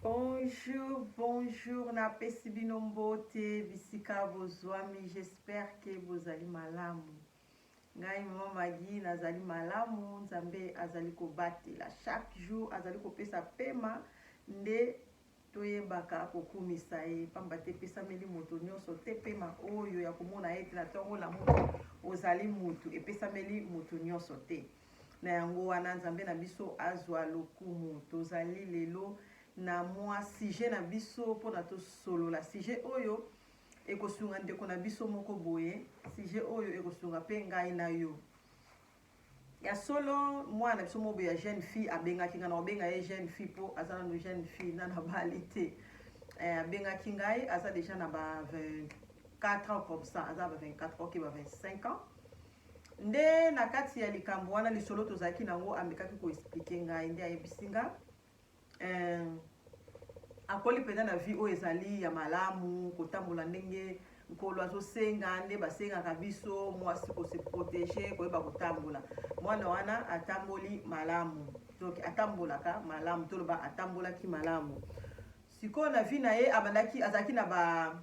Bonjour, bonjour, na pesi bino mbote, bisika bozwami, j'espère que bozali malamu. Ngai mama Magi nazali malamu, nzambe azali kobatela. Chaque jour azali kopesa pema nde toyebaka kokumisa ye. Pamba te pesa meli moto nyonso te pema oyo ya komona ete na tongo la moto ozali mutu epesa meli moto nyonso te. Na yango wana nzambe na biso azwa lokumu. Tozali lelo na mwa sujet na biso pona to solo la sujet oyo ekosunga ndeko na biso moko boye, sujet oyo ekosunga pe ngai na yo. Ya solo mwana biso mo ya jeune fille abengaki nga na obenga ye jeune fille po azana no jeune fille na na balite. Abengaki ngai aza déjà na ba 24 ans comme ça, aza ba 24 ans ki ba 25 ans. Nde na kati ya likambo wana lisolo tozaki nango amekaki ko expliquer ngai nde ayebisinga akoli pena na vie oyo ezali ya malamu kotambola ndenge nkolo azosenga nde basengaka biso mwasi kose protéger koyeba kotambola. Mwana wana atamboli malamu, donc atambolaka malamu, toloba atambolaki malamu. Sikoyo na vie na ye abandaki azalaki na ba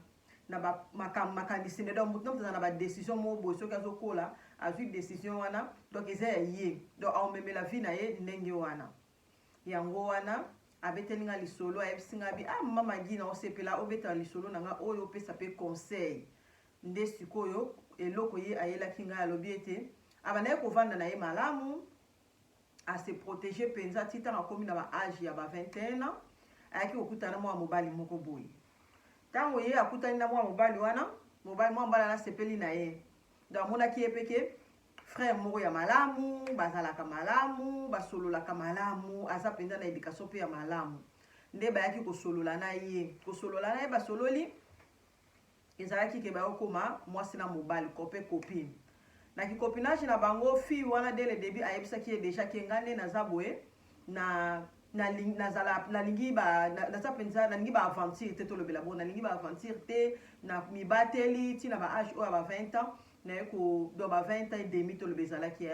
makanisi nde donc mutu na ba décision mo boye soki azokola azwi décision wana donc eza ya ye, donc aomemela vie na ye ndenge wana. Yango wana abetelinga lisolo ayebisinga bi mama Magi na osepela obeta lisolo nanga oyo opesa pe conseil. Nde sikoyo eloko ye ayelaki ngai alobi ete abandaki kovanda na ye malamu a se protéger penza ti ntango akomi na ba age ya ba 21 ans ayaki kokutana mwa mobali moko boye. Ntango ye akutani na mwa mobali wana mwa mobali asepeli na ye, donc amonaki ye peke frère moko ya malamu, bazalaka malamu, basololaka malamu, aza penza na éducation pe ya malamu. Nde bayaki kosolola na ye. Kosolola na ye basololi ezalaki ke bayokoma mwasi na mobali, copain copine. Na ki copinage na bango fille wana dès le début ayebisaki ye déjà ke ngande naza boye nalingi ba aventure te tolobela bo nalingi ba aventure te na mibateli ti na ba age oyo ba 20 ans na yeko do ba 20 ans et demi tolobe ezalaki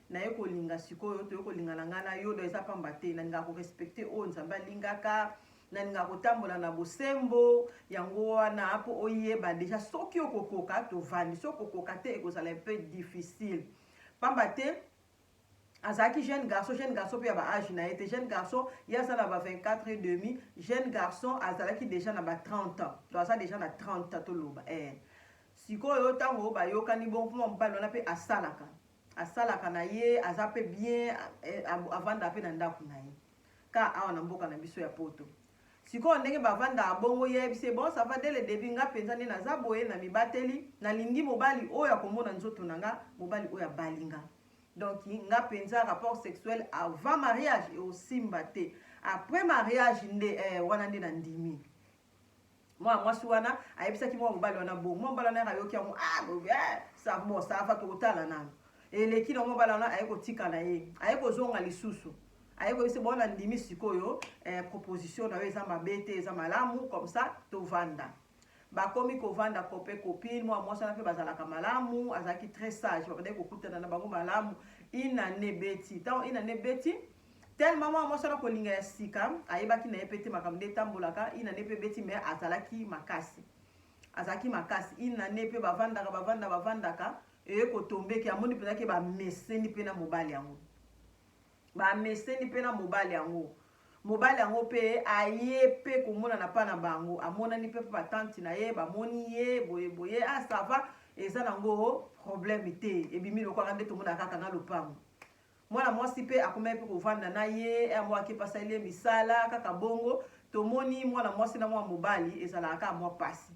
na yeko linga sikoyo to yeko linga na nga na yo do eza pamba te na ninga ko respecter o nzambe alingaka na ninga kotambola na bosembo yango wana apo oyeba déjà soki okokoka to vandi soki okoka te ekozala un peu difficile pamba te azaki jeune garçon pe ya ba âge na ye te jeune garçon yaza na ba 24 et demi, jeune garçon azalaki déjà na ba 30 ans to aza déjà na 30 ans toloba sikoyo tango bayokani bon mpo mobali wana pe asalaka na ye aza pe bien avanda pe na ndako na ye ka awa na mboka na biso ya poto. Sikoyo ndenge bavanda bongo yebise bon ça va dès le début nga penza nde naza boye na mibateli nalingi mobali oyo akomona nzoto na nga mobali oyo abalinga. Donc nga penza rapport sexuel avant mariage et aussi mbate après mariage nde wana nde na ndimi mwasi wana ayebisaki mwa mobali wana bo mwa mobali wana ayoki yango ça bon ça va tokotala nano eleki na mobali wana aye kotika na ye aye kozonga lisusu aye koyebisa bona ndimi sikoyo proposition na yo eza mabe te eza malamu comme ça tovanda bakomi kovanda copain copine mwa mwasi wana mpe bazalaka malamu azalaki très sage babandaki kokutana na bango malamu inane beti ntango inane beti tellement mwa mwasi wana kolinga ya sika ayebaki na ye pe te makambo nde etambolaka inane mpe beti me azalaki makasi inane mpe bavandaka eye kotombeki amoni mpenzaki bameseni mpe na mobali yango mobali yango pe aye pe komonana pa na bango amonani pe batanti na ye bamoni ye boye ça va eza nango problème te ebimi lokwaka nde tomona kaka nga lopango mwana mwasi pe akomai pe kovanda na ye amwaki pasali ye misala kaka bongo tomoni mwana mwasi na mwana mobali ezalaka kaka mwa pasi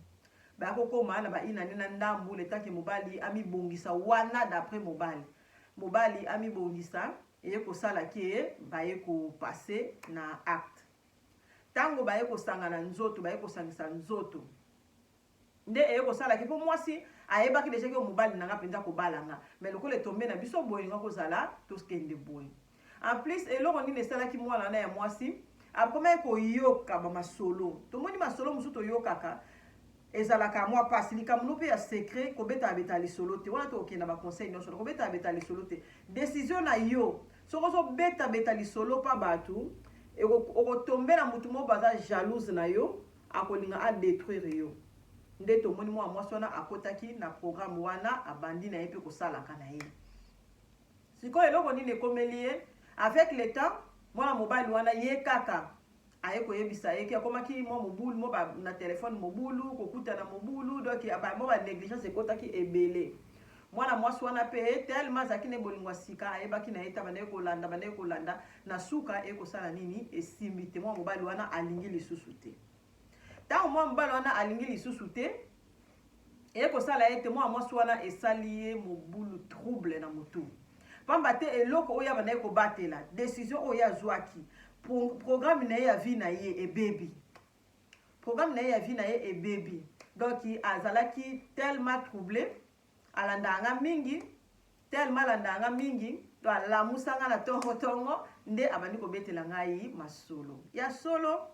bayakokoma na bainane na ndambu letake mobali amibongisa wana d'après mobali amibongisa eye kosalaki ye baye kopase na acte ntango baye kosangana nzoto baye kosangisa nzoto nde eye kosalaki mpo mwasi ayebaki deja ke mobali nanga mpenza kobalanga mais lokola etombe na biso boye nga kozala toskende boye en plus eloko nini esalaki mwana na ya mwasi akomai koyoka bamasolo tomoni masolo mosusu toyokaka ezalaka mwa pasi likambo mpe ya secret kobeta lisolo te wana tokokenda baconseil nyonso kobeta lisolo te décision na yo soko ozobeta lisolo pa bato okotombe na mutu mo baza jalouse na yo akolinga a détruire yo nde tomoni mwa mwasi wana akotaki na programme wana abandi na ye mpe kosalaka na ye sikoyo eloko nini ekomeli ye avec le temps mwana mobali wana ye kaka aye koyebisa ye ke akomaki mwa mobulu mo na telefone mobulu kokutana mobulu donc mo banégligence ekotaki ebele mwana mwasi wana mpe tellement azalaki na bolingo sika ayebaki na ye ta banaye kolanda na suka ekosala nini esimbi te mwa mobali wana alingi lisusu te ntango mwa mobali wana alingi lisusu te ekosala ete mwa mwasi wana esali ye mobulu trouble na motu pamba te eloko oyo banaye kobatela décision oyo azwaki programme na ye ya vie na ye ebebi programme na ye ya vie na ye ebebi donc azalaki tellement troublé alandanga mingi tellement alandanga mingi to alamusanga na tongo nde abandi kobetela ngai masolo ya solo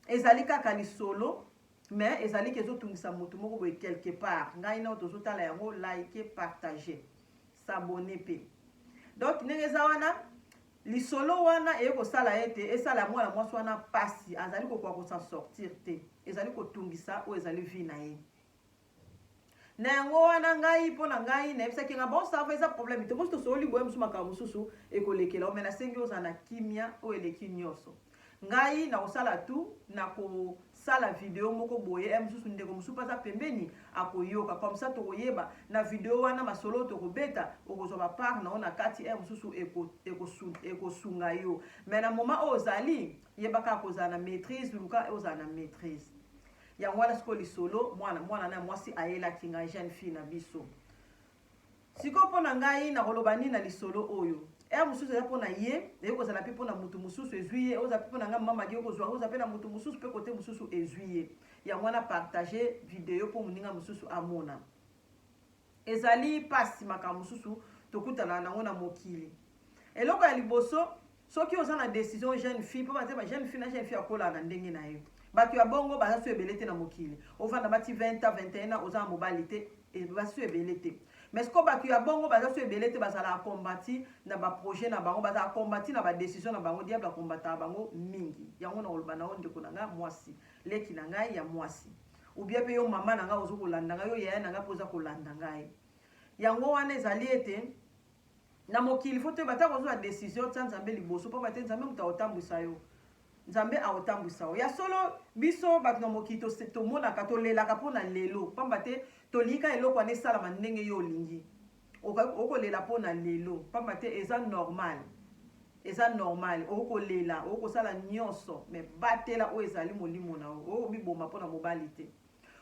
ezali kaka lisolo mais ezali kezotungisa motu moko boye quelque part ngai na tozotala yango like partager s'abonner pe donc ndenge eza wana lisolo wana ekosala ete esala mwana mwasi wana pasi azali kokoka kosa sortir te ezali kotungisa oyo ezali vie na ye na yango wana ngai mpo na ngai nayebisaki nga bon sava eza problème te mosi tosoli boye mosusu makambo mosusu ekolekela ome nasengi ozala na kimia oyo eleki nyonso ngai nakosala tu nakosala video moko boye mosusu ndeko mosusu mpe aza pembeni akoyoka comme ça tokoyeba na video wana masolo tokobeta okozwa bapart na yo na kati mosusu ekosunga yo mais na moment oyo ozali yebaka akozala na maîtrise luka ozala na maîtrise yango wana sikoyo lisolo mwana na mwasi ayelaki ngai jeune fille na biso sikoyo mpo na ngai nakoloba nini na lisolo oyo mosusu eza mpo na ye ekozala mpe mpo na motu mosusu ezwi ye ozala mpe mpo na ngai mamaki okozwa oza mpe na motu mosusu mpe kote mosusu ezwi ye yango wana partage video mpo moninga mosusu amona ezali pasi makambo mosusu tokutana nango na mokili eloko ya liboso soki oza na décision jeune fille mpo baze ba jeune fille na jeune fille akolala na ndenge na ye bato ya bongo baza so ebele te na mokili ovanda bati 20 ans 21 ans oza na mobali te baza so ebele te mais siko bato ya bongo baza so ebele te bazala akombati na baprojet na bango baza akombati na badécision na bango diable akombataka bango mingi yango na koloba na yo ndeko na ngai mwasi leki na ngai ya mwasi ubia mpe yo mama na ngai oza kolanda ngai yo yaya na ngai mpo oza kolanda ngai yango wana ezali ete na mokili fo toyeba ntango ozwa décision tia nzambe liboso mpo bate nzambe moto aotambwisa yo nzambe aotambwisa yo ya solo biso bato na mokili tomonaka tolelaka mpo na lelo pamba te tolika eloko wana esalama ndenge yo olingi okolela mpo na lelo pamba te eza normal okolela okosala nyonso me batela oyo ezali molimo na yo okomiboma mpo na mobali te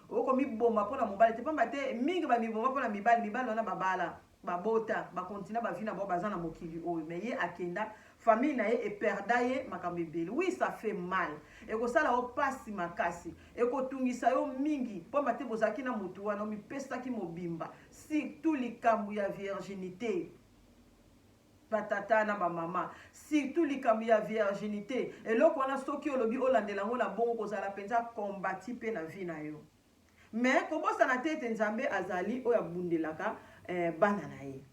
okomiboma mpo na mobali te pamba te mingi bamiboma mpo na mibali wana babala babota bakontina bavi na bao baza na mokili oyo me ye akenda famille na ye eperda ye makambo ebele oui ça fait mal ekosala yo pasi makasi ekotungisa yo mingi pamba te bozalaki na motu wana omipesaki mobimba surtout likambo ya virginité batata na bamama surtout likambo ya virginité eloko wana soki olobi olandela yango na bongo kozala mpenza kombati mpe na vie na yo mais kobosana te ete nzambe azali oyo abundelaka bana na ye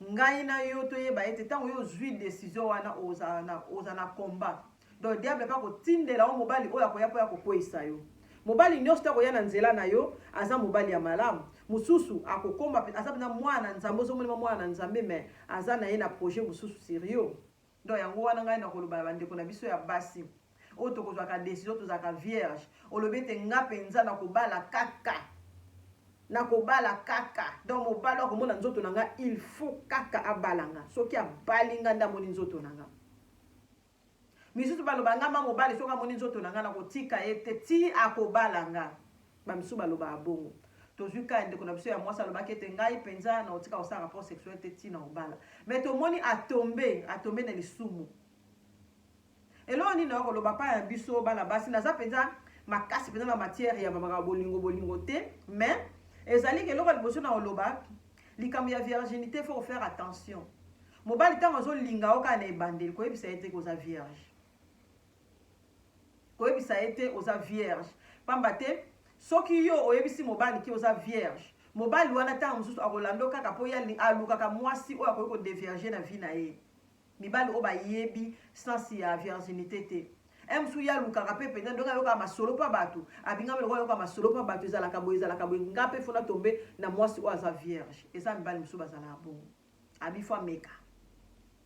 ngai na yo toyeba ete ntango yo ozwi décision wana oza na combat donc diable mpe akotindela yo mobali oyo akoya mpo ya kokweyisa yo mobali nyonso te akoya na nzela na yo aza mobali ya malamu mosusu akokomba aza mpena mwana nzambe ozomonema mwana nzambe mais aza na ye na projet mosusu sérieux donc yango wana ngai nakoloba bandeko na biso ya basi oyo tokozwaka décision tozalaka vierge olobi ete nga mpenza nakobala kaka donc mobali akomona nzoto na nga il faut kaka abalanga soki abali nga nde amoni nzoto na nga misusu baloba nga ma mobali soki amoni nzoto na nga nakotika ete ti akobala nga bamisusu baloba abongo tozwi ka ndeko na biso ya mwasi alobaki ete ngai mpenza nakotika kosala rapport sexuel te ti na kobala mais tomoni atombe na lisumu eloko nini nakoloba pa ya biso bana basi naza mpenza makasi mpenza na matière ya bamaka bolingo te mais ezali keloko liboso na koloba likambo ya virginité faut faire attention mobali ntango azolinga yo kaka na ebandeli koyebisa ye te koza vierge pamba te soki yo oyebisi mobali ki oza vierge mobali wana ntango mosusu akolanda kaka mpo ye alukaka mwasi oyo akoki kodevierge na vie na ye mibali oba yebi sans ya virginité te emsu ya lukaka pe penda ndonga yoka masolo pa bato abinga melo yoka masolo pa bato ezalaka boye ngape fona tombe na mwasi o aza vierge eza mibali musu bazala bongo abifo meka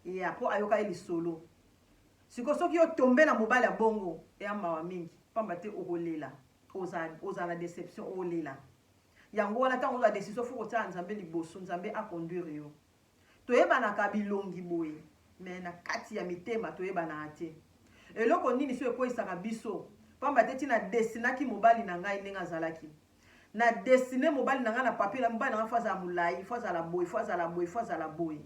ya po ayoka eli solo siko soki yo tombe na mobali ya bongo ya mawa mingi pamba te okolela ozala déception okolela yango wana ntango ozwa décision fo kotia nzambe liboso nzambe aconduire yo toyebanaka bilongi boye me na kati ya mitema toyebana te eloko nini so ekoyisaka biso pamba te tina destinaki mobali na ngai ndenge azalaki na destine mobali na ngai na papier mobali na ngai fo azala molai fo azala boye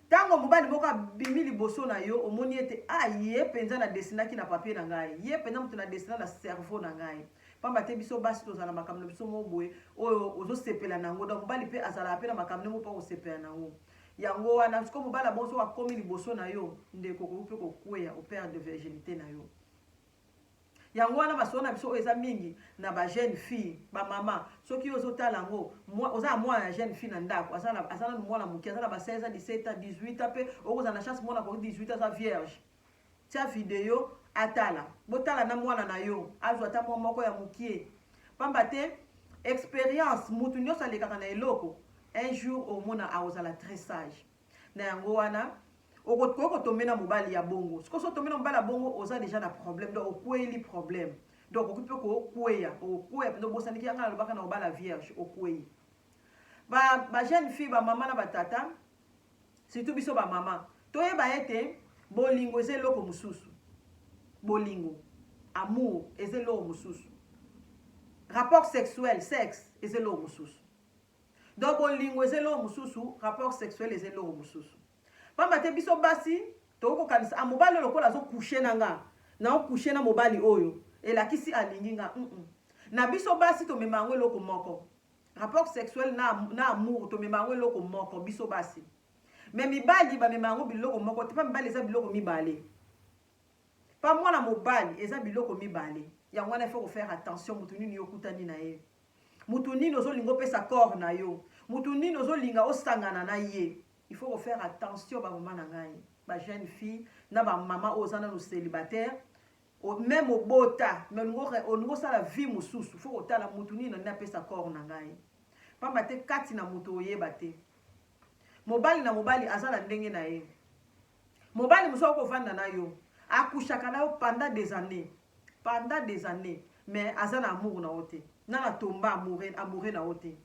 ntango mobali moko abimi liboso na yo omoni ete ye mpenza na destinaki na papier na ngai ye mpenza moto na destina na cerveau na ngai pamba te biso basi tozala makambo na biso moko boye oyo ozosepela nango donc mobali mpe azalaka mpe na makambo nde moko mpo kosepela nango yango wana siko mobali bonso akomi liboso na yo ndeko koki mpe kokweya opère de virginité na yo yango wana masolo na biso oyo eza mingi na bajeune fille bamama soki ozotala yango oza na mwana ya jeune fille na ndako aza na mwana moke aza na ba 16 17 18 mpe okozala na chance mwana koki 18 aza vierge tia video atala botala na mwana na yo azwa ata mwa moko ya mokie pamba te expérience mutu nyonso alekaka na eloko un jour omona akozala très sage na yango wana okotombe na mobali ya bongo siko so tombe na mobali ya bongo oza déjà na problème donc okweli problème donc okoki mpe kokweya mpenza obosaniki yanga nalobaka na mobali ya vierge okweyi bajeune fille bamama na batata surtout biso bamama toyeba ete bolingo eza eloko mosusu bolingo amour eza eloko mosusu rapport sexuel sexe eza eloko mosusu donc bolingo eza eloko mosusu rapport sexuel eza eloko mosusu pamba te biso basi tokokanisa mobali oyo lokola azokushe na nga naokushe na mobali oyo elakisi alingi nga na biso basi tomema yango eloko moko rapport sexuel na amour tomema yango eloko moko biso basi me mibali bamema yango biloko moko te pa mibali eza biloko mibale pa mwana mobali eza biloko mibale yango wana ifo kofaire attention mutu nini yokutani na ye mutu nini ozolinga opesa corps na yo mutu nini ozolinga osangana na ye il faut faire attention bamama na ngai bajeune fille na bamama oyo oza nano célibataire même obota olingi osala vie mosusu faut kotala mutu nini nani apesa corps na ngai pamba te kati na mutu oyeba te mobali na mobali aza na ndenge na ye mobali mosusu akovanda na yo akushaka na yo pendant des années mais aza na amour na yo te nana tomba amoureux na yo te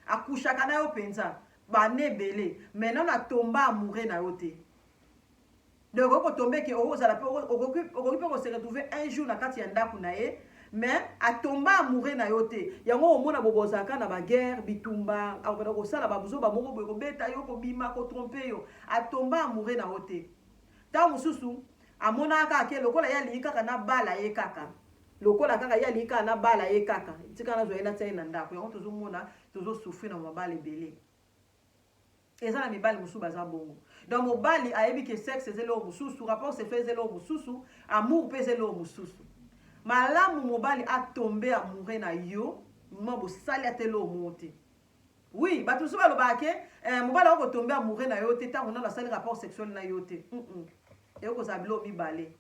akushaka na yo mpenza bane ebele mais nana tomba amoureux na yo te donc okotombe ke okozala mpe okoki mpe kose retrouver un jour na kati ya ndako na ye mais atomba amoureux na yo te yango omona bobozalaka na baguerre bitumba akokenda kosala babuzoba moko boye kobeta yo kobima kotrompe yo atomba amoureux na yo te ntango mosusu amonaka kaka ke lokola ye alingi kaka na bala ye kaka lokola kaka ye alingi kaka na bala ye kaka tika nazwa ye natia ye na ndako yango tozomona tozosufri na mabala ebele eza na mibali mosusu baza bongo donc mobali ayebi ke sexe eza eloko mosusu rapport sexuel eza eloko mosusu amour mpe eza eloko mosusu malamu mobali atombe amoureux na yo ma bosali ata eloko moko te oui bato mosusu balobaka ke mobali akotombe amoureux na yo te ntango nano asali rapport sexuel na yo te eyokozala biloko mibale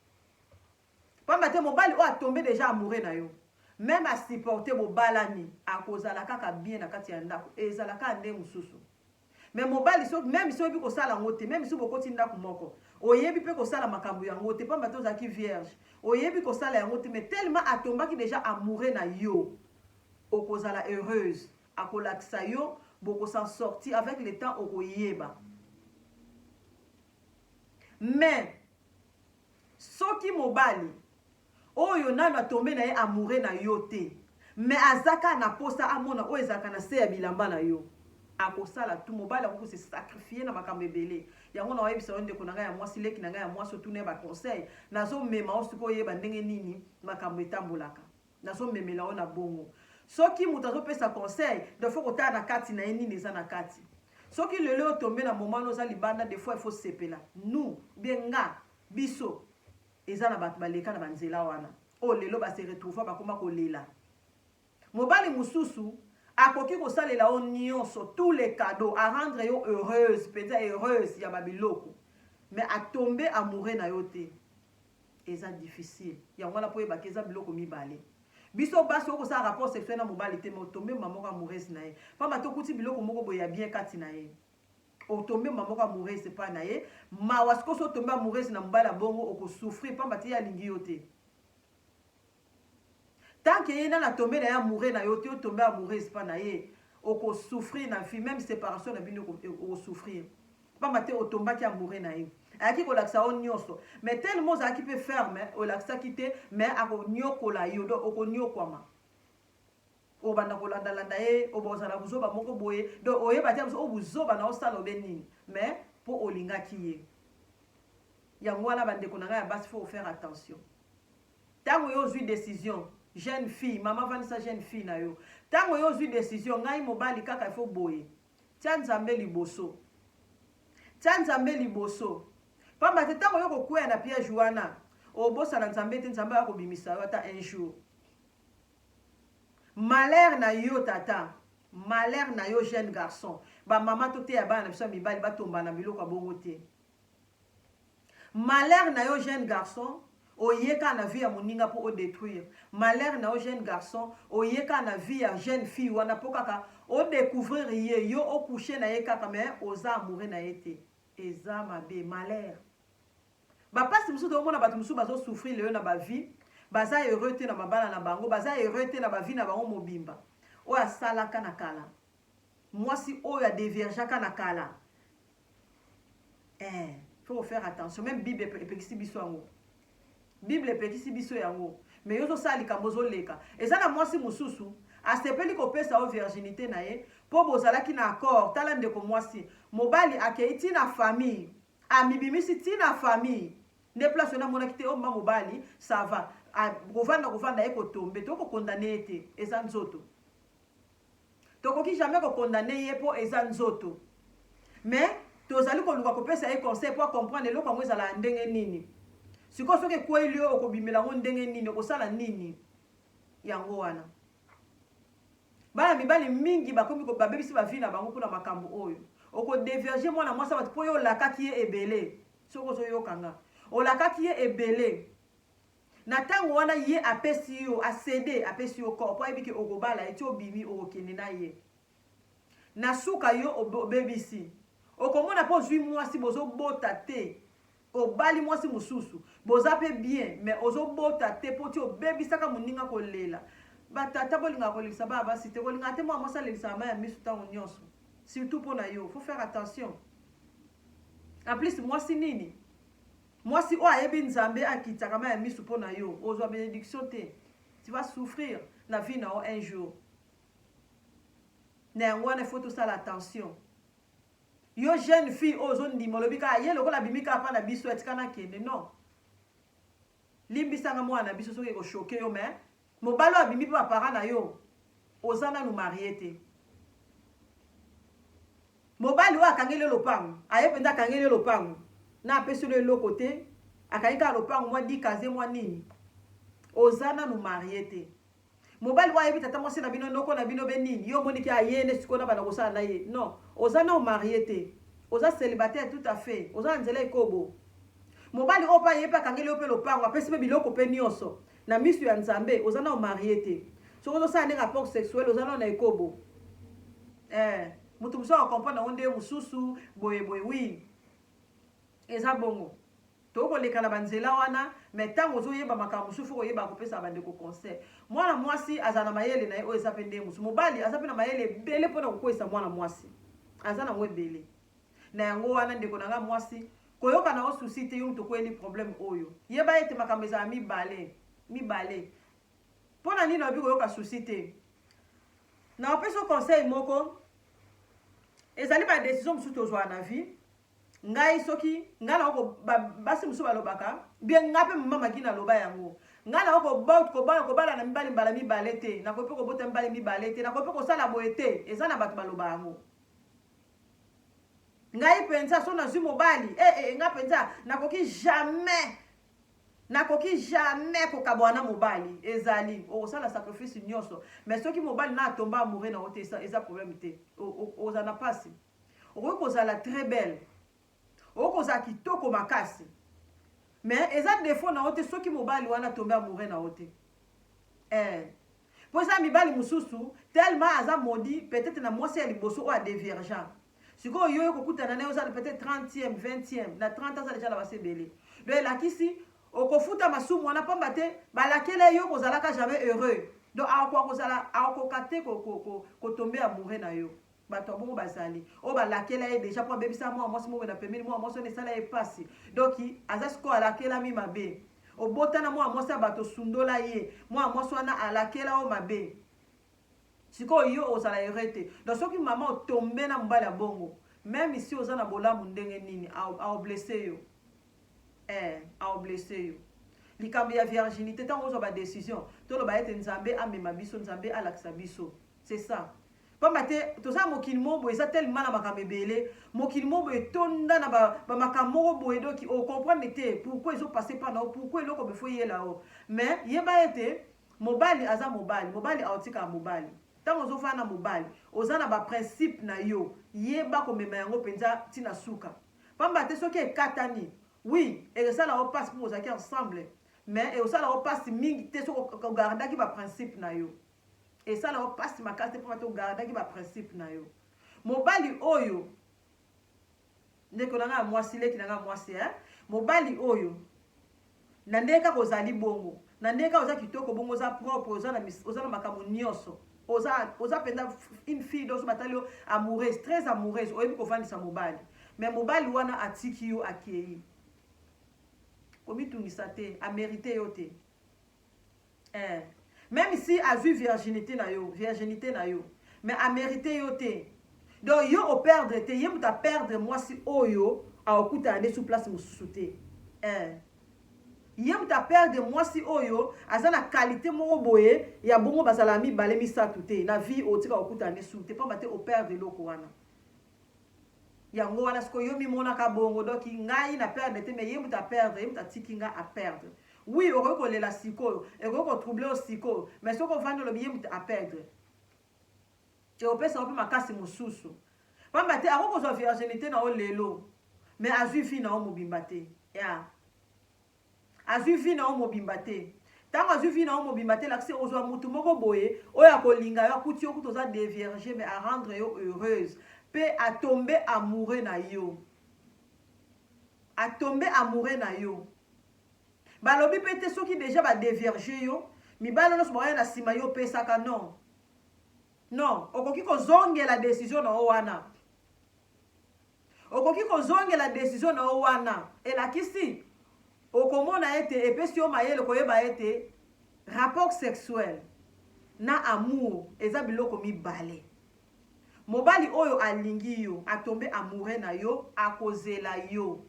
pamba te mobali oyo atombe déjà amoureux na yo même asupporte bobalani akozala kaka bien na kati ya ndako ezalaka nde mosusu mais mobali même si oyebi kosala yango te même si bokoti ndako moko oyebi mpe kosala makambo yango te pamba te ozalaki vierge oyebi kosala yango te mais tellement atombaki déjà amoureux na yo okozala heureuse akolakisa yo bokosan sortir avec le temps okoyeba mais soki mobali oyo nano atombe na ye amoureux na yo te mais azaka na posa amona oyo ezalaka na se ya bilamba na yo akosala tu mobali akoko se sacrifier na makambo ebele yango na oyebisa yo ndeko na ngai ya mwasi leki na ngai ya mwasi otuna ye baconseil nazomema o sikoyo oyeba ndenge nini makambo etambolaka nazomemela yo na bongo soki moto azopesa conseil defo kotala na kati na ye nini eza na kati soki lelo otombe na momano oza libanda des fois il faut sepela nous bien nga biso eza na bato baleka na banzela wana o lelo base retrouva bakoma kolela mobali mosusu akoki kosalela yo nyonso tous les cadeaux à rendre yo heureuse peut-être heureuse ya babiloko mais à tomber amoureux na yo te eza difficile yango wana po yebaka eza biloko mibale biso basi okosala rapport sexuel na mobali te mais otombe mamoko amoureuse na ye pamba tokuti biloko moko boye ya bien kati na ye otombe mamoko amoureuse epai na ye mawa sikoso otombe amoureuse na mobali ya bongo okosouffrir pamba te ye alingi yo te tant que ye nana tombe na ye amoureux na yo te otombe amoureuse epai na ye okosouffrir na vie même séparation na bino okosouffrir pamba te otombaki amoureux na ye ayaki kolakisa o nyonso mais tellement ozalaki mpe ferme olakisaki te mais akonyokola yo do okonyokwama obanda kolandalanda ye obozala buzoba moko boye do oyeba te biso obuzoba na osala obe nini mais mpo olingaki ye yango wana bandeko na ngai ya basi faut faire attention ntango yo ozwi décision jeune fille mama vanisa jeune fille na yo ntango yo ozwi décision ngai mobali kaka ifo boye tia nzambe liboso tia nzambe liboso pamba te ntango yo kokwea na piège wana obosana nzambe te nzambe akobimisa yo ata un jour malheur na yo tata malheur na yo jeune garçon bamama to te ya bana na biso ya mibali batomba na biloko ya bongo te malheur na yo jeune garçon oyeka na vie ya moninga mpo odétruire malheur na yo jeune garçon oyeka na vie ya jeune fille wana mpo kaka odécouvrir ye yo okouche na ye kaka mais oza amoureux na ye te eza mabe malheur bapasi mosusu tokomona bato mosusu bazosouffrir leyo na bavie baza heureux te na mabala na bango baza heureux te na bavie na bango mobimba oyo asalaka na kala mwasi oyo adéviergeaka na kala faut faire attention même bible epekisi biso yango bible epekisi biso yango mais yo ozosala likambo ozoleka eza na mwasi mosusu asepeli kopesa o virginité na ye mpo bozalaki na accord tala ndeko mwasi mobali akei ntina famille amibimisi ntina famille nde place ona monaki te oma mobali ça va kovanda ye kotombe tokokondane ye te eza nzoto tokoki jamais kokondane ye mpo eza nzoto mais tozali koluka kopesa ye conseil mpo acomprendre eloko yango ezala ndenge nini sikoyo soki ekweli yo okobimela yango ndenge nini okosala nini yango wana bana mibali mingi bakomi babebisi bavie na bango mpona makambo oyo okodévierge mwana mwasi bato mpo yo olakaki ye ebele soki ozoyokanga olakaki ye ebele na ntango wana ye apesi yo acede apesi yo corps mpo ayebiki okobala eti obimi okokende na ye na suka yo obebisi okomona mpo ozwi mwasi bozobota te obali mwasi mosusu boza mpe bien mais ozobota te mpo ti obebisaka moninga kolela batata bolingaka kolekisa bana basi te kolingaka te mwana mwasi alelisaka ma ya miso ntango nyonso surtout mpo na yo faut faire attention en plus mwasi nini mwasi oyo ayebi nzambe akitaka ma ya miso mpo na yo ozwa bénédiction te tu vas souffrir na vie na yo un jour na yango wana faut tosala attention yo jeune fille oyo ozondima olobi kaka ye lokola abimi kaka mpa na biso etika nakende non limbisanga mwana na biso soki ekoshoke yo mais mobali oyo abimi mpe bapara na yo oza nanu marie te mobali oyo akangeli lopango aye mpenza akangeli lopango na apesi lo eloko te akangi kaka lopango mwa dikaze mwa nini oza nanu marie te mobali oyo ayebi tata mwasi na bino ndoko na bino be nini yo omoniki aye nde sikoyo na bana kosala na ye non oza nanu marie te oza célibataire tout à fait oza na nzela ekobo mobali oyo mpe aye mpe akangeli yo mpe lopango apesi mpe biloko mpe nyonso na miso ya nzambe oza nanu marie te soki ozosala nde rapport sexuel oza nanu na ekobo moto mosusu akomprendre yango nde mosusu boyeboye wi eza bongo tokoleka na banzela wana mais ntango ozoyeba makambo mosusu fo koyeba kopesa bandeko conseil mwana mwasi aza na mayele na ye oyo eza mpe nde mosusu mobali aza mpe na mayele ebele mpona kokwesa mwana mwasi aza nango ebele na yango wana ndeko na nga mwasi koyoka na osusi te yo moto koyeli problème oyo yeba ete makambo ezala mibale mpona nini oyebi koyoka susi te na opesa conseil moko ezali badécision mosusu tozwa na vie ngai soki ngai na basi mosusu balobaka bien ngai mpe mama maki naloba yango ngai na kobala na mibali mbala mibale te nakoki mpe kobota mibali mibale te nakoki mpe kosala boye te eza na bato baloba yango ngai mpenza so nazwi mobali ngai mpenza nakoki jamais kokabwana na mobali ezali okosala sacrifice nyonso mais soki mobali na atomba amoureux na yo te eza problème te oza na pasi okoki kozala très belle okoza kitoko makasi mais eza défaut na ote soki mobali wana tombe amoureux na ote po eza mibali mosusu tellement aza modi peut-être na mwasi ya liboso oyo adéviergeant sikoyo yo okokutana naye oza peut-être 30e 20e na 30 aza deja na basi ebele donc elakisi okofuta masumu wana pamba te balakele yo kozalaka jamais heureux donc akoka te kotombe amoureux na yo bato bongo bazali o balakela ye déjà po bebisa mwa mwasi moko na pembeni mwa mwasi ne sala ye pasi donc aza siko alakela mi mabe obotana mwa mwasi bato sundola ye mwa mwasi wana alakela o mabe siko yo ozala erete donc soki mama otombe na mbala bongo même ici oza na bolamu ndenge nini a blessé yo a blessé yo likambo ya virginité tant ozwa ba décision toloba ete nzambe amema biso nzambe alakisa biso c'est ça pamba te toza mokili moko eza tellement na makambo ebele mokili moko etonda na bamakambo moko boye doki ocomprendre te pourquoi ezopase pa nao pourquoi eloko befo yela o mais yeba ete mobali aza mobali aotika mobali ntango ozofana na mobali oza na baprincipe na yo yeba komema yango mpenza ntina suka pamba te soki ekatani oui ekosala o mpasi mpo ozalaki ensemble mais ekosala o mpasi mingi te soki ogardaki baprincipe na yo esala o mpasi makasi te mpo te ogardaki baprincipe na yo mobali oyo ndeko na nga mwasi leki na nga mwasi mobali oyo na ndenge kaka ozali bongo na ndenge kaka oza kitoko bongo oza propre oza na makambo nyonso oza mpenza une fille doso batali yo amoureuse très amoureuse oyebi kovandisa mobali mais mobali wana atiki yo akei komitungisa te amérite yo te même si azwi virginité na yo mais amérite yo te donc yo operdre te ye muta perdre mwasi oyo aokutana nde sous place mosusu te ye muta perdre mwasi oyo aza na qualité moko boye ya bongo bazala mibale misato te na vie otika okutana nde su te pamba te operdre eloko wana yango wana siko yo mimonaka bongo donc ngai na perdre te mais ye muta perdre ye muta tiki nga a perdre oui okoki kolela sikoyo ekoki kotrouble o sikoyo mais soki ovandi olobi ye muta a perdre te opesa mpe makasi mosusu pamba te akoki kozwa virginité na o lelo mais azwi vi na o mobimba te azwi vi na o mobimba te ntango azwi vi na o mobimba te lakisi ozwa mutu moko boye oyo akolinga yo akuti yo kuti oza dévierge mais arendre yo heureuse mpe atombe amoureux na yo balobi mpe te soki deja badévierge yo mibali nyonso baoya na nsima yo opesaka non okoki kozongela décision na yo wana elakisi okomona ete epesi yo mayele koyeba ete rapport sexuel na amour eza biloko mibale mobali oyo alingi yo atombe amoureux na yo akozela yo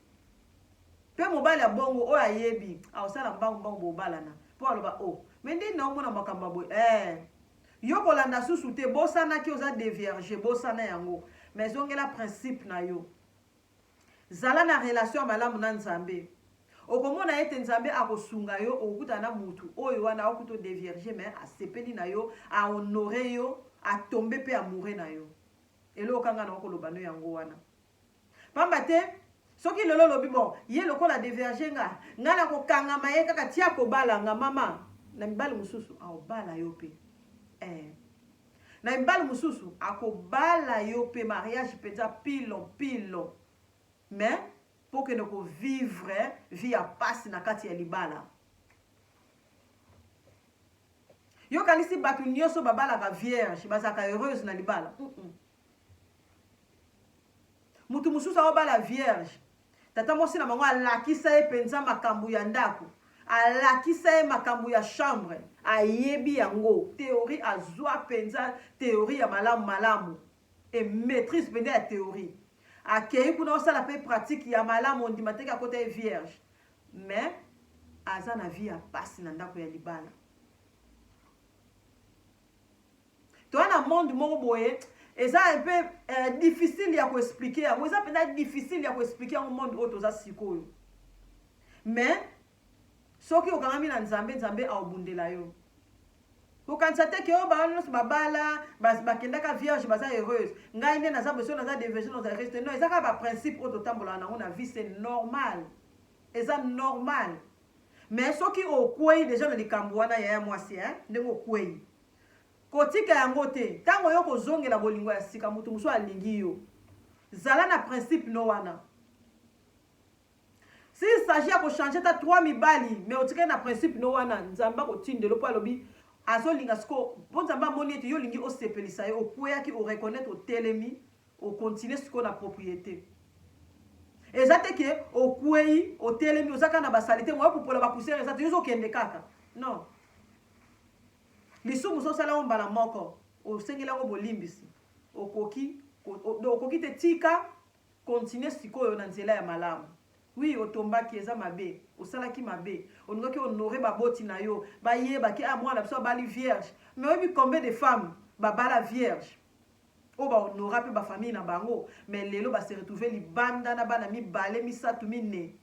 mpe mobali ya bongo oyo ayebi aosala mbangu bobalana mpo aloba me ndeni naomona makambo boye yo kolanda susu te bosanaki oza dévierge bosana yango mais zongela principe na yo zala na relation ya malamu na nzambe okomona ete nzambe akosunga yo okokutana na mutu oyo wana akokuta dévierge mais asepeli na yo ahonore yo atombe mpe amoureux na yo eloko kanga na okoloba no yango wana pamba te soki lelo lobi bon ye lokola dévierge nga na kokangama ye kaka tia kobalanga mama na mibali mosusu aobala yo mpe na mibali mosusu akobala yo mpe mariage mpenza pilo mais mpo kende kovivre vie ya pasi na kati ya libala yo kanisi bato nyonso babalaka vierge bazalaka heureuse na libala mutu mosusu aobala vierge tata mosi na bango alakisa ye mpenza makambo ya ndako alakisa ye makambo ya chambre ayebi yango théorie azwa mpenza théorie ya malamu e maîtrise mpenza ya théorie akei kuna osala mpe pratique ya malamu ondima teke akota ye vierge mais aza na vie ya pasi na ndako ya libala toa na monde moko boye eza un peu difficile ya koexplike yango eza mpenza difficile ya koexplike yango monde oyo toza sikoyo mais soki okangami na nzambe aobundela yo okanisa te ke oyo bana nyonso babala bakendaka vierge baza heureuse ngai nde naza beso naza déverge naza heureuse te non eza kaka baprincipe oyo totambolaka nango na vie c'est normal eza normal mais soki okwei deja na likambo wana yaya mwasi ndenge okwei kotika yango te ntango yo kozongela bolingo ya sika moto mosusu alingi yo zala na principe no wana si il s'agit ya kochange ta 3 mibali mais otikali na principe no wana nzambe akotindelo mpo alobi azolinga siko mpo nzambe amoni ete yo olingi osepelisa ye okweyaki oreconnaitre otelemi okontinue sikoyo na propriété eza te ke okwei otelemi oza kaka na basali te moyo popola bapoussière eza te yo ozokende kaka non lisumu ososala yango mbala moko osengeli yango bolimbisi okoki te tika continue sikoyo na nzela ya malamu oui otombaki eza mabe osalaki mabe olingaki honore baboti na yo bayebaki mwana biso abali vierge mais oyebi combien de femmes babala vierge oyo bahonora mpe bafamille na bango mais lelo base retrouve libanda na bana mibale misatu mine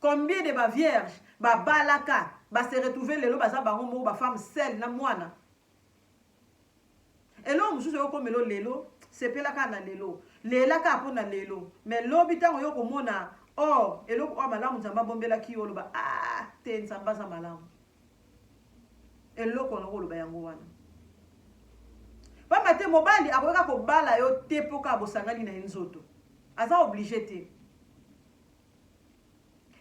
combien de bavierge babalaka base retrouve lelo baza bango moko bafemme sele na mwana eloko mosusu eyokomelo lelo sepelaka na lelo lelaka mpo na lelo mais lobi ntango yo komona or eloko oyo malamu nzambe abombelaki yo oloba te nzambe aza malamu eloko nango oloba yango wana pamba te mobali akoyaka kobala yo te mpo kaka bosangani na ye nzoto aza oblige te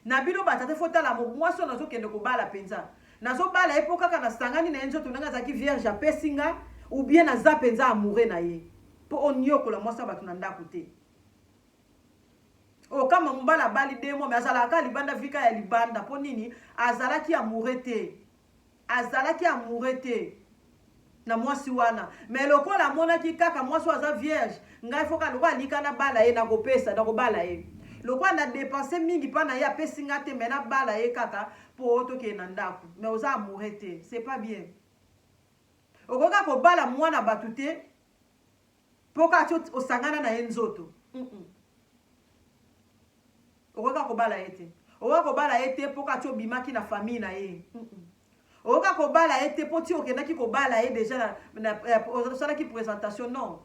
na bino batate fotala mwasi oyo nazokende kobala mpenza nazobala ye mpo kaka nasangani na ye nzoto ndenge azalaki vierge apesi nga ou bien naza mpenza amoure na ye mpo oniokola mwasi bato na ndako te okama mobali abali demo me azalaka kaka libanda vika ya libanda mpo nini azalaki amoure te na mwasi wana me lokola amonaki kaka mwasi aza vierge ngai foka lokola alika na bala ye nakopesa nakobala ye lokola na dépense mingi mpa na ye apesi nga te me nabala ye kaka mpo tokende na ndako me oza amoure te c'est pas bien okoka kobala mwana bato te mpo kaka ti osangana na ye nzoto okoka kobala ye te okoka kobala ye te mpo kaka ti obimaki na famille na ye okoka kobala ye te mpo ti okendaki kobala ye deja osalaki présentation non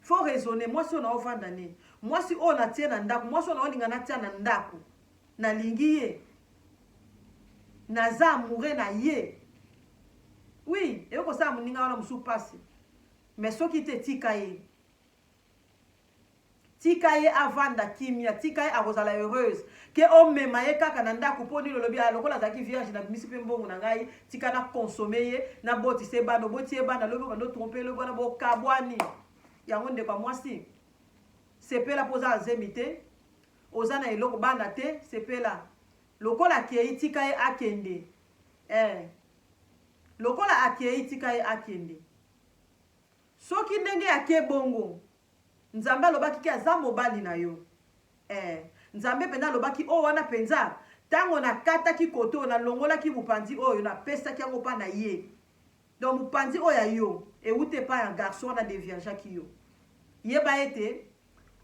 faut raisonner mwasi oyo na ovanda ne mwasi oyo natie na ndako mwasi oyo na olinga natia na ndako nalingi ye naza amoure na ye oui eyokosala moninga wana mosusu mpasi mais soki te tika ye avanda kimia tika ye akozala heureuse ke omema ye kaka na ndako mpo nini olobi lokola azalaki vierge na bimisi mpe mbongo na ngai tika na konsome ye nabotisa ye bana oboti ye bana lobi okando trompe lobi wana bokabwani yango ndeko ya mwasi sepela mpo oza azemi te oza na eloko bana te sepela lokola akei tika ye akende lokola akei tika ye akende soki ndenge ake bongo nzambe alobaki ke aza mobali na yo nzambe mpenza alobaki oyo wana mpenza ntango nakataki kote oyo nalongolaki mopanzi oyo napesaki yango mpa na ye donc mopanzi oyo ya yo ewute epai ya garçon wana deviergeaki yo yeba ete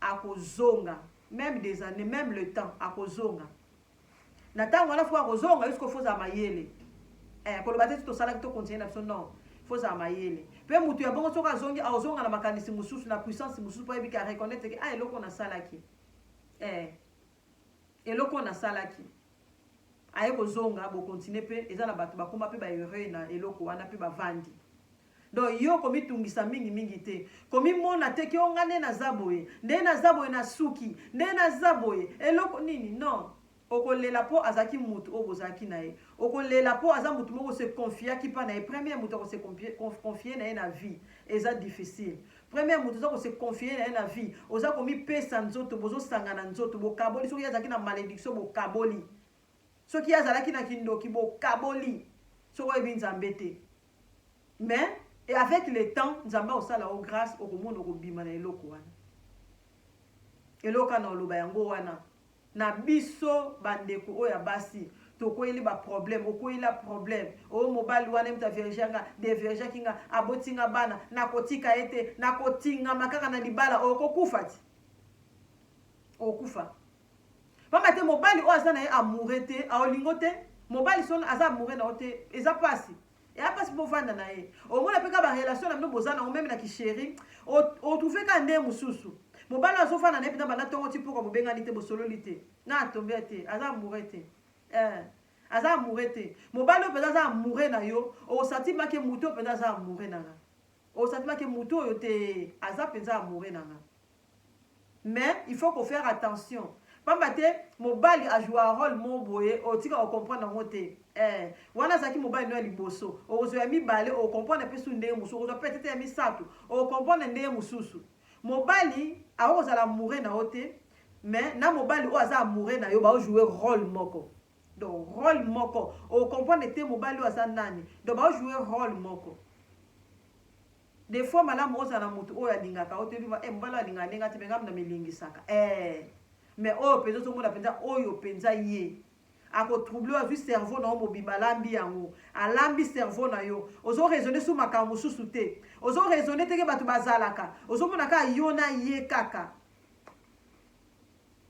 akozonga même des années même le temps akozonga na ntango wana fo akozonga yusko fozala mayele koloba te tosalaki tokontinue na biso non fozala mayele mpe moto ya bongo soki azongi azonga na makanisi mosusu na puissance mosusu mpo ayebiki areconnaitre ke eloko nasalaki eloko nasalaki aye kozonga bokontinue mpe eza na bato bakoma mpe baheureux na eloko wana mpe bavandi donc yo komitungisa mingi te komimona te ke onga nde naza boye nde naza boye na suki nde naza boye eloko nini non okolela po azaki mutu oyo bozalaki na ye okolela po aza mutu moko se confiaki mpa na ye premier mutu akose confie na ye na vie eza difficile premier mutu oza kose confie na ye na vie oza komipesa nzoto bozosangana nzoto bokaboli soki azalaki na malédiction bokaboli soki azalaki na kindoki bokaboli soki oyebi nzambe te mais et avec le temps nzambe osala o grâce okomona okobima na eloko wana eloko na oloba yango wana na biso bandeko oyo ya basi tokoyeli baproblème okoyela problème oyo mobali wana mta verganga de vergakinga abotinga bana nakotika ete nakotingama kaka na libala okokufa ti okufa pamba te mobali oyo aza na ye amoure te aolingo te mobali son aza amoureux na ote eza pasi et a pasi bovanda na ye au moins peka ba relation na bino bozana o même na ki chéri o trouver ka nde mususu mobali azofanda na ye pena bana tongo ti poko bobengani te bosololi te na atombe te aza amoureux te aza amoureux te mobali oyo mpenza aza amoureux na yo okosantima ke mutu oyo mpenza aza amoureux na nga okosantima ke mutu oyo te aza mpenza amoureux na nga mais il faut qu'on faire attention pamba te mobali ajoue un rôle mo boye otika ocomprendre yango te wana azalaki mobali no ya liboso okozwa ya mibale ocomprendre mpe su ndenge mosusu okozwa peut-être ya misato ocomprendre ndenge mosusu mobali akokozala amoureux na yo te mais na mobali oyo aza amoureux na yo baojouer rôle moko donc rôle moko ocomprendre te mobali oyo aza nani donc baojouer rôle moko des fois malamu ozala na motu oyo alingaka otebiba mobali oyo alingaka ndenge ati mpenga na milingisaka mais oyo mpenza ozomona mpenza oyo mpenza ye akotrouble azwi cerveau na yo mobimba alambi yango alambi cerveau na yo ozoraisonne su makambo mosusu te ozoraisonne teke bato bazalaka ozomona kaka yo na ye kaka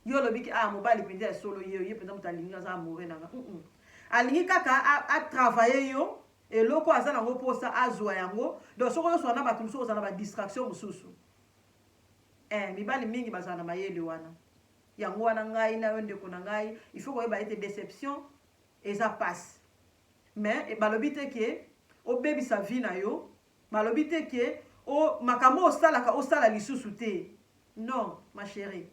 yo olobiki mobali mpenza ya solo ye mpenza moto alingi aza amoureux nanga alingi kaka atravaille yo eloko aza nango mposa azwa yango donc soki ozoswana na bato mosusu ozala na badistraction mosusu mibali mingi bazala na mayele wana yango wana ngai na yo ndeko na ngai il faut koyeba ete déception eza passe mais balobi te ke obebisa vie na yo balobi te ke makambo osalaka osala lisusu te non ma chérie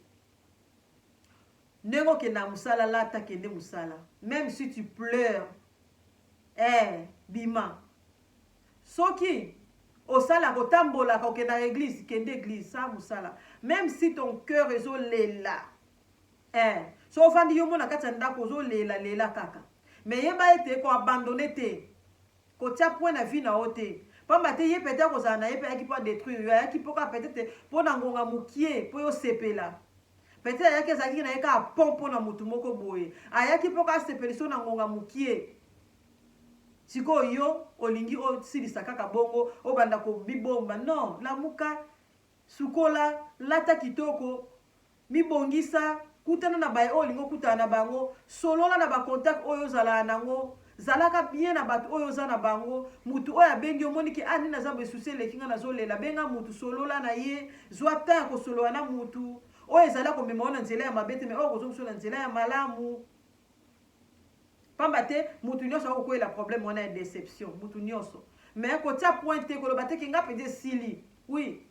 ndenge okenda mosala lata kende mosala même si tu pleures bima soki osala kotambolaka okenda église kende église sa mosala même si ton cœur ezolela so ofandi yo mona kati ya ndako ozolela kaka mais yeba ete koabandone te kotia point na vie na yo te pamba te ye peut-être kozala na ye mpe ayaki mpo adétruire yo ayaki mpo kaka peut-être mpo na ngonga mokie mpo yosepela peut-être ayaki ezalaki na ye kaka pon mpo na motu moko boye ayaki mpo kaka sepeliso na ngonga mokie sikoyo yo olingi osilisa kaka bongo obanda kobibomba non lamuka sukola lata kitoko mibongisa kutana na baye oyo olingi okutana na bango solola na bacontact oyo ozalaka nango zalaka bien na bato oyo oza na bango mutu oyo abengi omoniki nini naza besusi eleki nga nazolela benga mutu solola na ye zwa temps ya kosolola na mutu oyo ezala komema oyo na nzela ya mabe te me oyo kozongiso na nzela ya malamu pamba te mutu nyonso akokwela problème wana ya déception mutu nyonso mais kotia point te koloba te ke nga mpenza esili oui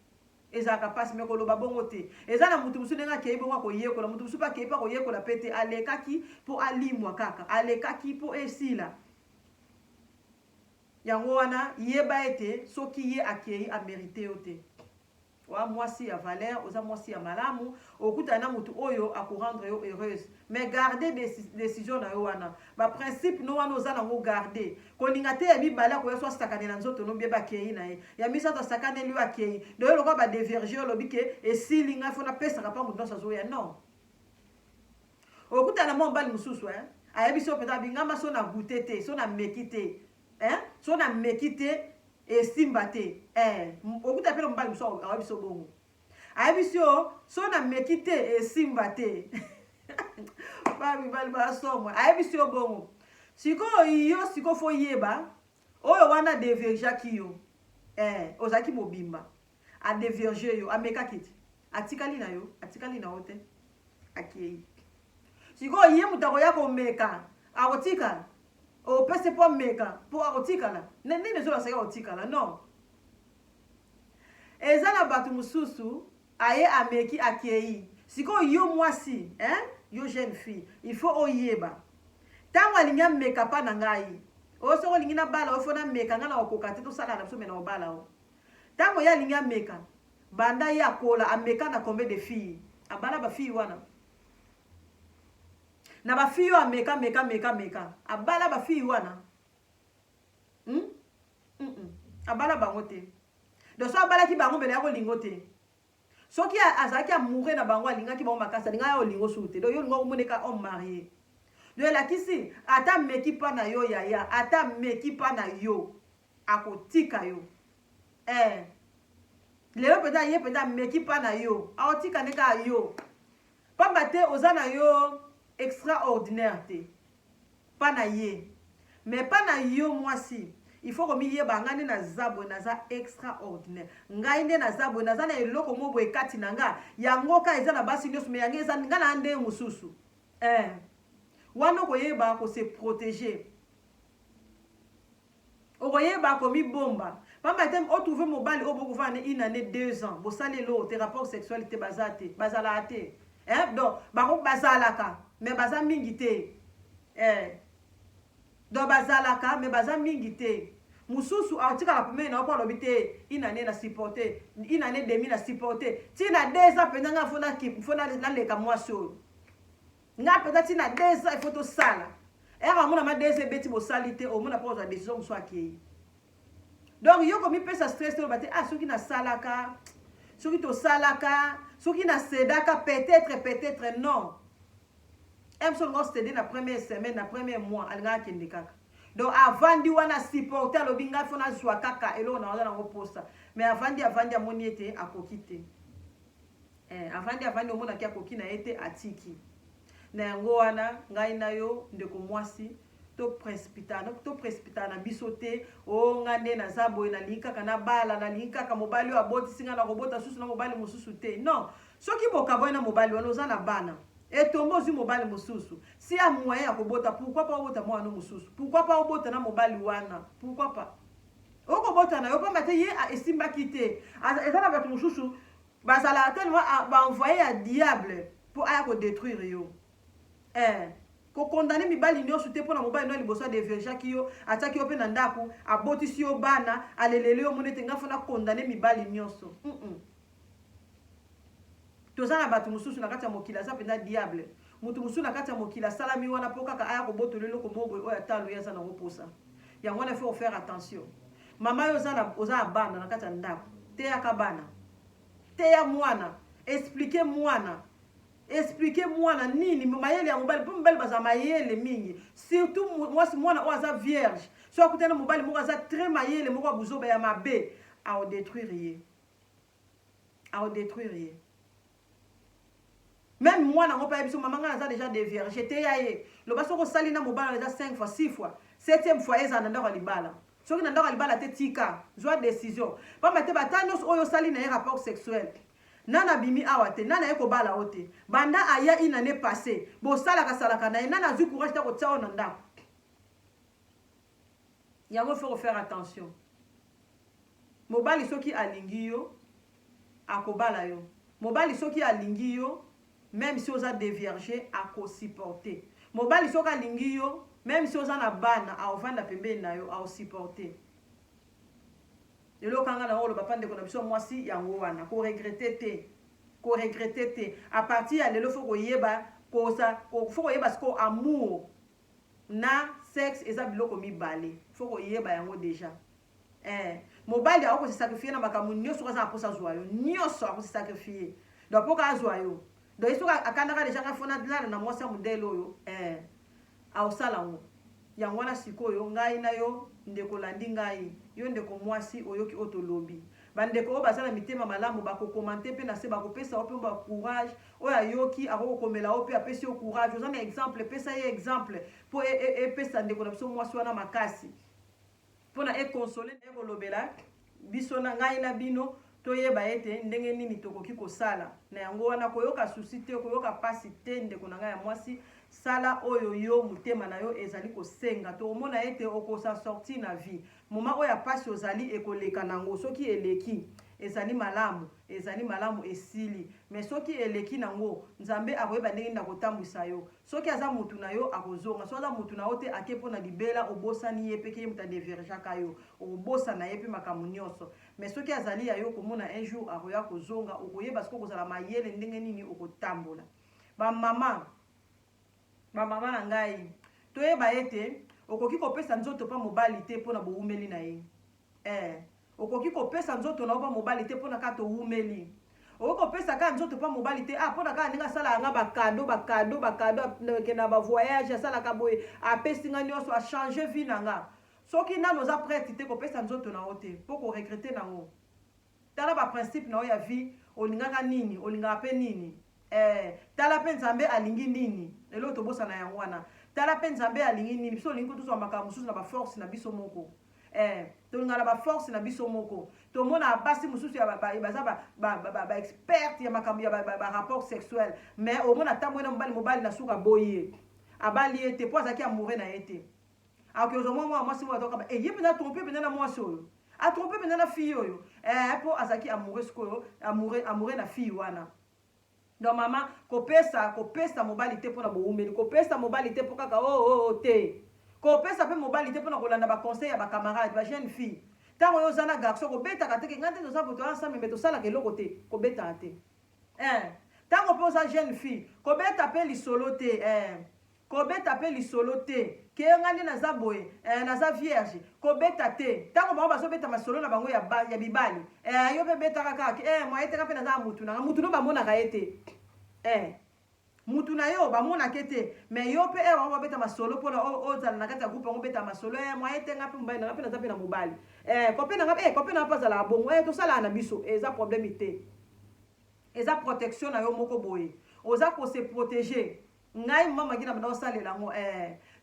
ezalaka mpasi me koloba bongo te eza na mutu mosusu ndenge akei bongo akoyekola mutu mosusu mpe akei mpe akoyekola mpe te alekaki mpo alimwa kaka alekaki mpo esila yango wana yeba ete soki ye akei amerite yo te wa mwasi ya valeur oza mwasi ya malamu okutana na mutu oyo akorendre yo heureuse mais garder décision na yo wana baprincipe no wana oza nango garder kolinga te ya mibale akoya so asakane na nzoto no bie bakei na ye ya misato asakaneli yo akei do yo lokola badeverge olobi ke esili ngai fo napesaka mpa motu nyonso azoya non okutana mwa mobali mosusu ayebi so mpenza bingama so na gute te so na meki te so na meki te esimba te okuta pele mobali mosusu ayebi so bongo ayebi so na meki te esimba te bamibali basomwa ayebi si yo bongo sikoyo yo sikoyo fo yeba oyo wana divergeaki yo ozalaki mobimba adeverge yo amekaki te atikali na yo te akei sikoyo ye moto akoya komeka akotikala opese mpo ameka mpo akotikala nini ezolasaki akotikala non eza na bato mosusu aye ameki akei sikoyo yo mwasi yo jeune fille il faut oyeba ntango alingi ameka mpa na ngai oyo soko olingi na bala oyo fo nameka ngai na okoka te tosala na biso me na obala o ntango ye alingi ameka banda ye akola ameka na combien de filles abala bafille wana na bafille oyo ameka abala bafille wana abala bango te donc so abalaki bango mbele ya kolingo te soki azalaki amoureux na bango alingaki bango makasi alingaki ya olingo suku te donc yo olingo omoneka homme marié donc elakisi ata meki mpa na yo yaya ata meki mpa na yo akotika yo lelo mpenza ye mpenza meki mpa na yo akotika ndeka yo pamba te oza na yo extraordinaire te pas na ye mais pas na yo mwasi il faut que miyeba ngane na zabo naza extraordinaire ngai nde na zabo naza na eloko mo boye kati na nga yango ka eza na basi nyonso me yango eza nga na nde mosusu wana okoyeba ko se protéger okoyeba ko mibomba pamba te otrouve mobali oyo bokofana ne 1 année 2 ans bosali elo te rapport sexuel te baza te bazala te donc bako bazalaka mais baza mingi te donc bazalaka mais baza mingi te mususu atikala pemene na okolo bite 1 année na supporter 1 année demi na supporter tina 2 ans penza nga fona na leka mwasi oyo nga penza tina 2 ans il faut to sala era mona ma 2 ans beti bosali te omona pa ozwa décision musu akei donc yo komi pesa stress to bate soki na salaka soki to salaka soki na sedaka peut-être non emso ngo céder na première semaine na premier mois alinga kende kaka donc avandi wana supporter lobinga fona zwa kaka elo na wana ngoposa mais avandi amoni ete akoki te avandi omona ki akoki na ete atiki na yango wana ngai na yo ndeko mwasi to précipitana na biso te o ngande na zabo na linkaka na bala na linkaka mobali o aboti singa na kobota susu na mobali mususu te non soki bokaboy na mobali wana oza na bana etombo zi mobali mususu si ya moyen ya kobota pourquoi pas obota mwana mususu pourquoi pas obota na mobali wana pourquoi pas okobota na yo pamba te ye esimbaki te eza na bato mususu bazala tellement baenvoye ya diable pour aya kodétruire yo ko condamner mibali nyonso te mpona mobali no liboso adevergeaki yo atiaki yo mpe na ndako abotisi yo bana aleleli yo moni ete nga fona condamner mibali nyonso toza na bato mosusu na kati ya mokili aza mpenza diable moto mosusu na kati ya mokili asalami wana mpo kaka aya kobotola eloko moboye oyo atalo ye aza nango mposa yango wana faut faire attention mama yo oza na bana na kati ya ndako teyaka bana teya mwana expliquer mwana nini mayele ya mobali mpo mobali baza mayele mingi surtout mwasi mwana oyo aza vierge so akutana mobali moko aza très mayele moko abuzoba ya mabe aodétruire ye même mwana ngo pa biso mama nga aza déjà de vierge te ya ye loba soko osali na mobali eza 5 fois 6 fois 7e fois eza na ndako ya libala soki na ndako ya libala te tika zwa décision pamba te bata nyonso oyo osali na ye rapport sexuel nana bimi awa te nana ye kobala o te banda aya 1 année passée bosalaka na ye nana azwi courage ta kotia oyo na ndako yango faut faire attention mobali soki alingi yo akobala yo mobali soki alingi yo même si oza dévierge akosupporter mobali soki alingi yo même si oza na bana aovanda pembeni na yo aosupporter lelo kanga na oloba pa ndeko na biso mwasi yango wana koregrete te a partir ya lelo faut koyeba siko amour na sexe eza biloko mibale faut koyeba yango déjà mobali akose sacrifier na makambo nyonso aza na posa zwa yo nyonso akose sacrifier donc mpo ka azwa yo donc ye soki akandaka deja kafona lala na mwasi ya modele oyo aosala ngo yango wana sikoyo ngai na yo ndeko landi ngai yo ndeko mwasi oyoki oyo tolobi bandeko oyo baza na mitema malamu bakokomante mpe na se bakopesa yo mpe ba courage oyo ayoki akokokomela yo mpe apesi yo courage oza na exemple pesa ye exemple mpo epesa ndeko na biso mwasi wana makasi mpona ekonsole ekolobela biso na ngai na bino toyeba ete ndenge nini tokoki kosala na yango wana koyoka susi te koyoka pasi te ndeko na ngai ya mwasi sala oyo yo motema na yo ezali kosenga tokomona ete okosa sorti na vie moma oyo ya pasi ozali ekoleka nango soki eleki ezali malamu esili mais soki eleki nango nzambe akoyeba ndenge na kotambwisa yo soki aza mutu na yo akozonga so aza mutu na yo te ake mpo na libela obosani ye peke ye mutu adevergeaka yo obosana ye mpe makambo nyonso mais soki azali ya yo komona un jour akoya kozonga okoyeba siko kozala mayele ndenge nini okotambola bamama na ngai toyeba ete okoki kopesa nzoto pa mobali te mpona bowumeli na ye okoki kopesa nzoto na yo pa mobali te mpona kaka towumeli okoki kopesa kaka nzoto pa mobali te mpona kaka ndenge asalaka nga bakado na bavoyage asalaka boye apesi nga nyonso achange vie na nga soki nano oza prete te kopesa nzoto na yo te mpo koregrete nango tala baprincipe na yo ya vie olingaka nini olingaka mpe nini tala mpe nzambe alingi nini lelo tobosana yango wana tala pe nzambe alingi nini biso lingi tozwa makambo mosusu na baforce na biso moko tolingana baforce na biso moko tomona basi mosusu baza baexperte ya makambo ya barapport sexuel mais omona ntango ena mobali na suka aboyi ye abali ye te mpo azalaki amoure na ye te akoki ozomwa mwa mwasi moko atoka ye mpenza atrompe mpenza na mwasi oyo atrompe mpenza na fille oyo mpo azalaki amoure sikoyo amoure na fille wana donc mama kopesa mobali te mpona bowumeli kopesa mobali te mpo kaka te kopesa mpe mobali te mpona kolanda baconseil ya bacamarade bajeune fille ntango oyo oza na garçon kobetaka te ngai te toza boto ensemble me tosalaka eloko te kobetaka te ntango mpe oza jeune fille kobeta mpe lisolo te kobeta mpe lisolo te ke ngai nde naza boye naza vierge kobeta te ntango bango bazobeta masolo na bango ya bibali yo mpe betaka kaka moye teka mpe naza ya mutu nanga mutu no bamonaka ye te mutu na yo bamonaka te mais yo mpe bango babeta masolo mpona ozala na kati ya groupe yango beta masolo moye te nga mpe mobali nanga mpe naza mpe na mobali kope nanga mpe azalaka bongo tosalaka na biso eza problème te eza protection na yo moko boye oza kose protéger ngai mama ngina bana osalela ngo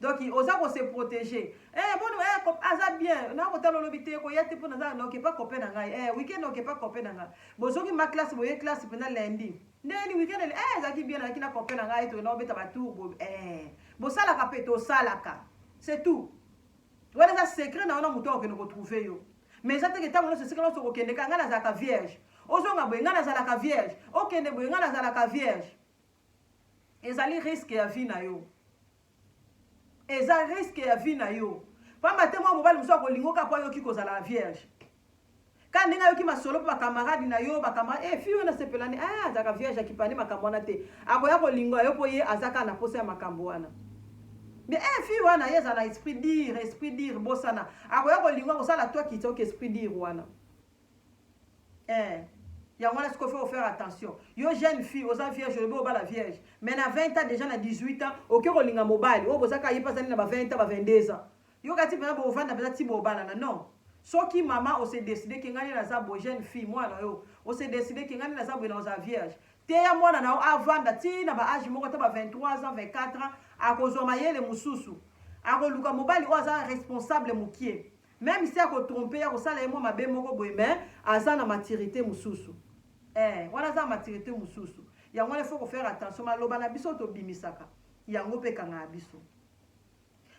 donc oza ko se protéger bon aza bien na ko talo lobi te ko yete pona za no ke pas copain na ngai weekend no ke pas copain na ngai bozoki ma classe boye classe pena lundi ndeni weekend zaki bien na kina copain na ngai to na obeta ba tour bo sala ka peto salaka c'est tout wala za secret na ona muto ko no trouver yo mais ça te que tango no se secret no so ko kende ka ngana za ka vierge ozonga boye ngana za la ka vierge okende boye ngana za la ka vierge ezali risque ya vie na yo eza risque ya vie na yo pamba te mwa mobali mosusu akolingoka mpo ayoki kozala vierge ka ndenge ayoki masolo mpo bakamaradi na yo bakamaradi fi oyo nasepelani azalaka vierge akipani makambo wana te akoya kolingoa yo mpo ye aza kaka na posa ya makambo wana mais fi wana ye ezala esprit dire bosana akoya kolingoa kosala to akita oki esprit dire wana yango wana sikoyo faut faire attention yo jeune fille oza vierge olobi obala vierge mais na 20 ans déjà na 18 ans oke kolinga mobali oyo bozaka ye pasani na ba 20 ans ba 22 ans yo kati mpena bovanda mpena ti bobalana non soki mama ose décide ke ngani naza boye jeune fille mwana yo ose décide ke ngani naza boye na oza vierge teya mwana na yo avanda ti na baage moko ata ba 23 ans 24 ans akozwa mayele mosusu akoluka mobali oyo aza responsable mokie même si akotrompe ya kosala ye mwa mabe moko boye mais aza na maturité mosusu wana za maturité mosusu yango wana faut ko faire attention maloba na biso tobimisaka yango pe kanga biso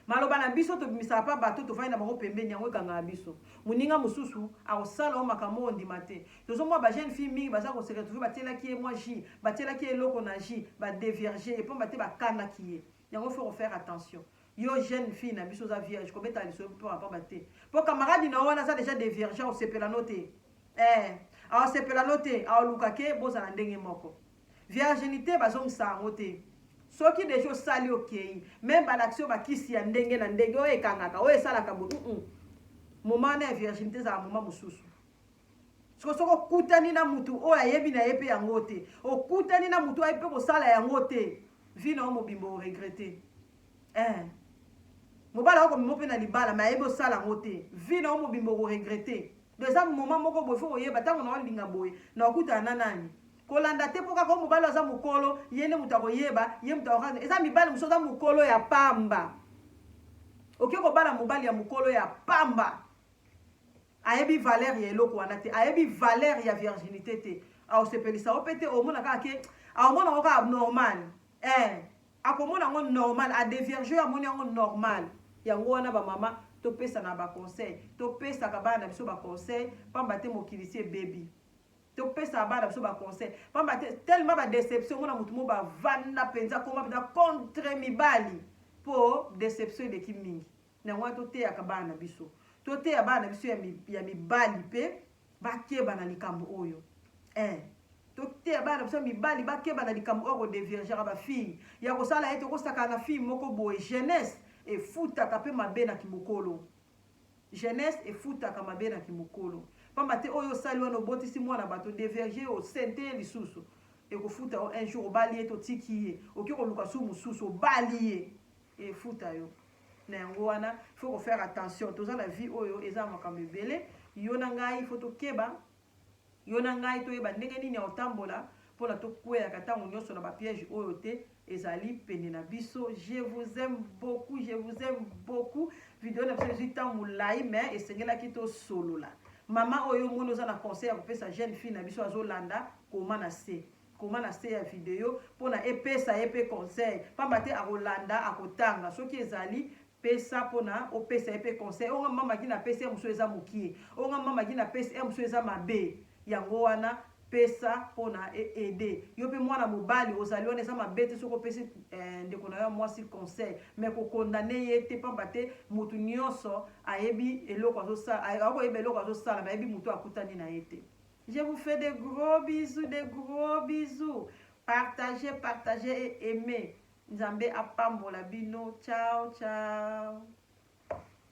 maloba na biso tobimisaka pa bato tovandi na bango pembeni yango kanga biso muninga mosusu akosala o makambo ondima te tozomwa ba jeune fille mingi baza ko se retrouver batelaki ye mwa ji batelaki eloko na ji ba déverger et puis bate bakanaki ye yango faut ko faire attention yo jeune fille na biso za vierge ko beta liso po pa bate po camarade na wana za déjà déverger o sepela note aosepelano te aoluka ke bozala ndenge moko virginité bazongisa yango te soki deja osali okei même balakisi oyo bakisi ya ndenge na ndenge oyo ekangaka oyo esalaka botu moma wana ya virginité ezala moma mosusu soki okutani na mutu oyo ayebi na ye mpe yango te okutani na mutu ayebi mpe kosala yango te vi na oyo mobimba oregrete mobala okomima mpe na libala me ayebi osala yango te vi na oyo mobimba oregrete eza moment moko boye fo koyeba ntango na olinga boye na okutana na nani kolanda te mpo kaka mobali aza mokolo ye nde moto akoyeba ye moto akoka eza mibali mosusu aza mokolo ya pamba oke kobala mobali ya mokolo ya pamba ayebi valeur ya eloko wana te ayebi valeur ya virginité te aosepelisa o mpe te omona kaka ke aomona yango kaka normal akomona yango normal adevierge oyo amoni yango normal yango wana bamama topesa na baconseil topesaka bana na biso baconseil pamba te mokili si ebebi topesaka bana na biso baconseil pamba te tellement badéception mona motu mo bavanda mpenza koma mpenza contre mibali mpo déception eleki mingi nango wana toteyaka bana na biso toteya bana na biso ya mibali mpe bakeba na likambo oyo toteya bana na biso ya mibali bakeba na likambo oyo kodeviergera bafille ya kosala ete okosaka na fille moko boye jeunesse efutaka mpe mabe na kimokolo jeunesse efutaka mabe na kimokolo pamba te oyo osali wana obotisi mwana bato déverger osente ye lisusu ekofuta yo un jour obali ye totiki ye oki koluka su mosusu obali ye efuta yo na yango wana faut kofaire attention toza na vie oyo eza makambo ebele yo na ngai fo tokeba yo na ngai toyeba ndenge nini ya kotambola mpona tokweyaka ntango nyonso na bapiège oyo te ezali pene na biso. Je vous aime beaucoup, je vous aime beaucoup. Vidéo na biso ezwi temps molai mais esengelaki tosolola. Mama oyo moni oza na conseil ya kopesa jeune fille na biso azolanda koma na se. Koma na se ya video mpona epesa ye mpe conseil. Pamba te akolanda akotanga soki ezali pesa mpona opesa ye mpe conseil. Onga mama ki na pesa ye mosu eza mokie. Onga mama ki na pesa ye mosu eza mabe. Yango wana pesa mpona aider. Yo mpe mwana mobali ozali wana eza mabe te soki opesi ndeko na yo mwasi conseil. Mais kokondane ye te pamba te motu nyonso ayebi eloko azosala. Akoyeba eloko azosala bayebi motu akutani na ye te. Je vous fais de gros bisous, de gros bisous. Partagez, partagez et aimez. Nzambe apambola bino. Ciao, ciao.